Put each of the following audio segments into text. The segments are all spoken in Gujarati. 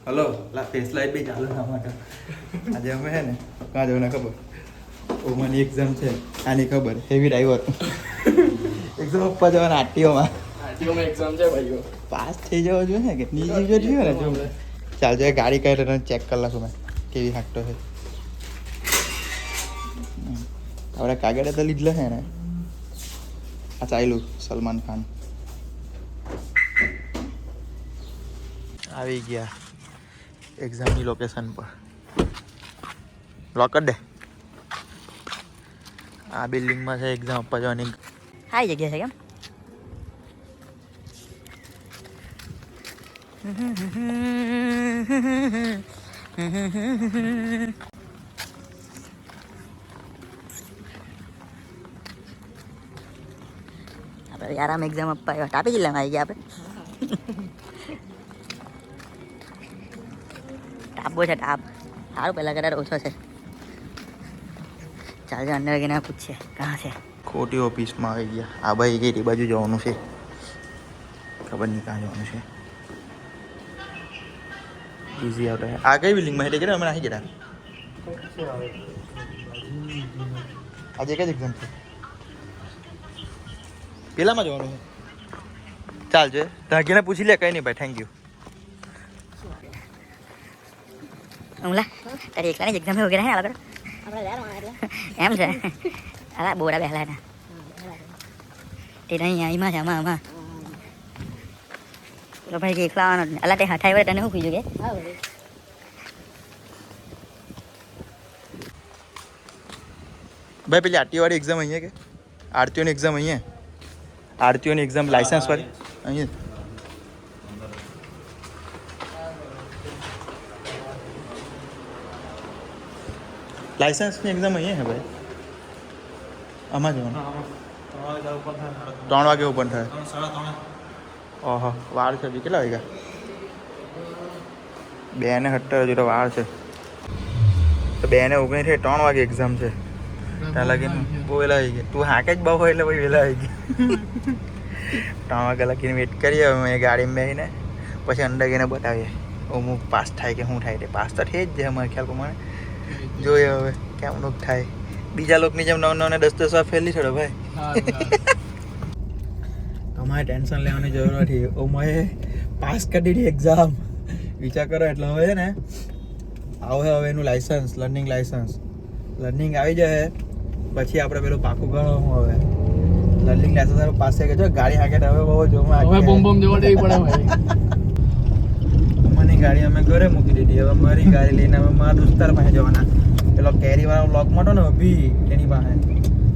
હલો ફેસ લાઈટ બી ચાલુ થવા માટે આજે અમે હે ને કાં જવાના ખબર ઓમાની એક્ઝામ છે આની ખબર હેવી ડ્રાઈવર એક્ઝામ આપવા જવાના આરટીઓમાં એક્ઝામ છે ભાઈઓ પાસ થઈ જવો જોઈએ ને કે નીચે જો થયો ને જો ચાલ જો ગાડી કઈ તને ચેક કરી લખું મેં કેવી હાકતો છે આપણે કાગળ તો લીધલો છે ને આ ચાલ્યું સલમાન ખાન આવી ગયા એક્ઝામની લોકેશન પર લોક કરી દે આ બિલ્ડિંગમાં છે એક્ઝામ આપવા જવાની સારી જગ્યા છે કેમ આપણે આરામ એક્ઝામ આપવા આવ્યા તાપી જિલ્લામાં આવી ગયા આપણે ટાપો છે ટાપ સારું પહેલાં કદાચ ઓછો છે ચાલજો અંદર ગઈને પૂછીએ કાં છે ખોટી ઓફિસમાં આવી ગયા આ ભાઈ કઈ બાજુ જવાનું છે ખબર નહીં કાં જવાનું છે ઇઝી આવતા આ કઈ બિલ્ડિંગમાં એટલે કે અમે નાખી ગયા આજે કઈ એક્ઝામ છે પેલામાં જવાનું છે ચાલ છે ધાગીને પૂછી લે કઈ નહીં ભાઈ થેન્ક યુ હમલા તારી એકલાની જ એક્ઝામ વગેરે હે આગળ એમ છે અલા બોરા બેહલા હતા તે નહીં અહીંમાં છે આમાં તો ભાઈ કે એકલા આવવાનો અલા તે હઠાઈ વડે તને શું કીધું કે ભાઈ પેલી આરટીઓ વાળી એક્ઝામ અહીંયા કે આરટીઓની એક્ઝામ અહીંયા આરટીઓની એક્ઝામ લાઇસન્સ વાળી અહીંયા લાઇસન્સની એક્ઝામ અહીંયા હે ભાઈ આમાં જવાનું 3 વાગે ઓપન થાય 3:30 ઓહો વાર છે હજી કેટલા વાગ્યા 2:17 હજુ તો વાર છે તો 2:19 3 વાગે એક્ઝામ છે ત્યાં લાગીને બહુ વહેલા આવી ગયા તું હાકે જ બહુ હોય એટલે પછી વહેલા આવી ગયા 3 વાગે લાગીને વેટ કરીએ અમે ગાડીમાં બેસીને પછી અંદર ગઈને બતાવીએ અમુક પાસ થાય કે શું થાય તે પાસ તો થઈ જ જાય અમારે ખ્યાલ પ્રમાણે જોઈએ હવે કેમનું થાય બીજા લોકોની જેમ 9 10 વાર ફેલી છોડો ભાઈ તમારે ટેન્શન લેવાની જરૂર નથી અમારે પાસ કરી દીધી એક્ઝામ વિચાર કરો એટલે હવે છે ને આવે હવે એનું લાઇસન્સ લર્નિંગ આવી જાય પછી આપણે પેલું પાકું ગણવાનું હવે લર્નિંગ લાઇસન્સ પાસે કે જો ગાડી હાકે હવે બહુ જોવા હવે બોમ જોવા દેવી પડે ભાઈ અમારી ગાડી અમે ઘરે મૂકી દીધી હવે મારી ગાડી લઈને અમે મારા દોસ્તાર પાસે જવાના પેલો કેરી વાળો બ્લોક મોટો ને અભી એની પાસે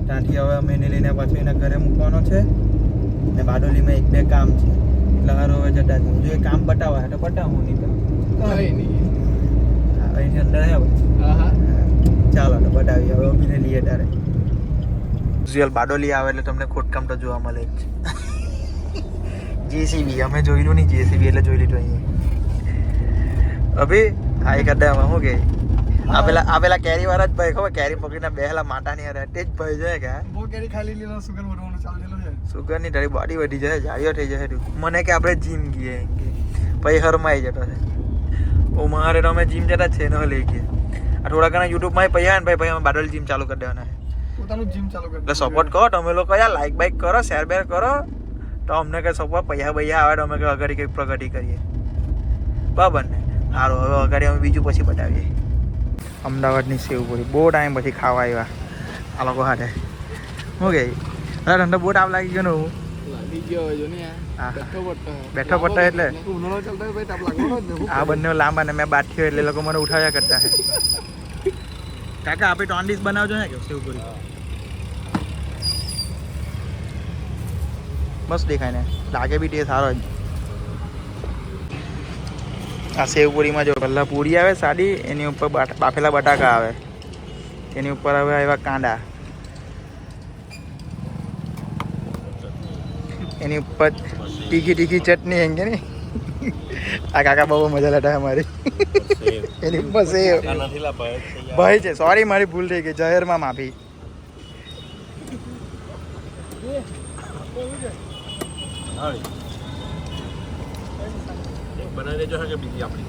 ત્યાંથી હવે અમે એને લઈને પાછું એના ઘરે મૂકવાનો છે ને બારડોલીમાં 1-2 કામ છે એટલે હારો હવે જતા છે જો એ કામ બતાવવા તો બતાવું નહીં તો અહીંની અંદર આવ્યો ચાલો તો બતાવીએ હવે અભીને લઈએ તારે યુઝ્યુઅલ બારડોલી આવે એટલે તમને ખોટકામ તો જોવા મળે જ જેસીબી અમે જોયેલું નહીં જેસીબી એટલે જોઈ લીધું અહીંયા અભી આ એક અડ્ડામાં શું કે આ પેલા કેરી વાળા જ ભાઈ ખબર કેરી પકડીને બેહેલા માટા ની અરે તે જ ભાઈ છે કે બહુ કેરી ખાલી લીધો સુગર વધવાનું ચાલુ થયેલું છે સુગર ની તારી બોડી વધી જાય જાળીઓ થઈ જાય તું મને કે આપણે જીમ ગઈએ પછી હરમાઈ જતો છે ઓ મારે તો અમે જીમ જતા છે ને લઈ ગયા આ થોડા ઘણા યુટ્યુબમાં પૈસા ને ભાઈ અમે બાદલ જીમ ચાલુ કરી દેવાના છે પોતાનું જીમ ચાલુ કરી એટલે સપોર્ટ કરો તમે લોકો યાર લાઈક બાઈક કરો શેર બેર કરો તો અમને કઈ સપોર્ટ પૈસા આવે તો અમે કઈ અગાડી કંઈક પ્રગતિ કરીએ બરાબર ને સારું હવે અગાડી અમે બીજું પછી બતાવીએ અમદાવાદની સેવપુરી બહુ ટાઈમ પછી ખાવા આવ્યા આ લોકો હાથે શું કે ઠંડો બહુ તાપ લાગી ગયો ને હું લાગી ગયો હવે જો ને બેઠો પડતો એટલે ઉનાળો ચાલતો હોય ભાઈ તાપ લાગવાનો જ ને આ બંને લાંબા ને મેં બાદ થયો એટલે લોકો મને ઉઠાવ્યા કરતા છે કાકા આપણે 3 ડીશ બનાવજો ને કે સેવપુરી મસ્ત દેખાય ને લાગે બી તે સારો જ આ સેવપુરીમાં જો પહેલાં પૂરી આવે સાદી એની ઉપર બાફેલા બટાકા આવે એની ઉપર હવે આવ્યા કાંદા એની ઉપર તીખી ચટણી એમ કે ને આ કાકા બહુ મજા લેતા અમારી એની ઉપર સેવ ભાઈ છે સોરી મારી ભૂલ થઈ ગઈ જાહેરમાં માફી બનાવી દેજો કે બીજી આપણી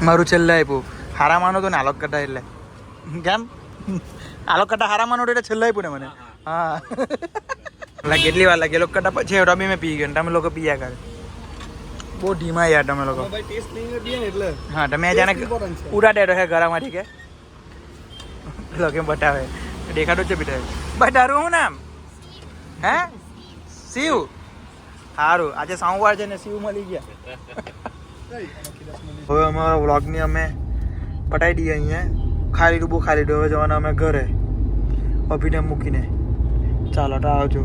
મારું છેલ્લે આપ્યું હારા માનો તો ને આલોક કટા એટલે કેમ આલોક કટા હારા માનો એટલે છેલ્લે આપ્યું ને મને હા એટલે કેટલી વાર લાગે લોક કટા પછી રમી મેં પી ગયો તમે લોકો પીયા કરે બહુ ધીમા યાર તમે લોકો ભાઈ ટેસ્ટ નહીં પીએ ને એટલે હા તમે જાણે ઉડાડે રહે ઘરામાંથી કે પેલો કેમ બતાવે દેખાડું છે બેટા ભાઈ તારું શું નામ હે શિવ સારું આજે સોમવાર છે ને શિવ મળી ગયા હવે અમારા વ્લોગની અમે પટાઈ દઈએ અહીંયા ખાલી બહુ ખાલી હવે જવાના અમે ઘરે અભિને મૂકીને ચાલો તો આવજો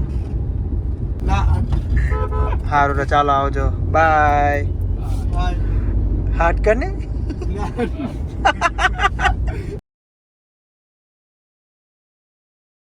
સારું તો ચાલો આવજો બાય હાથ કરને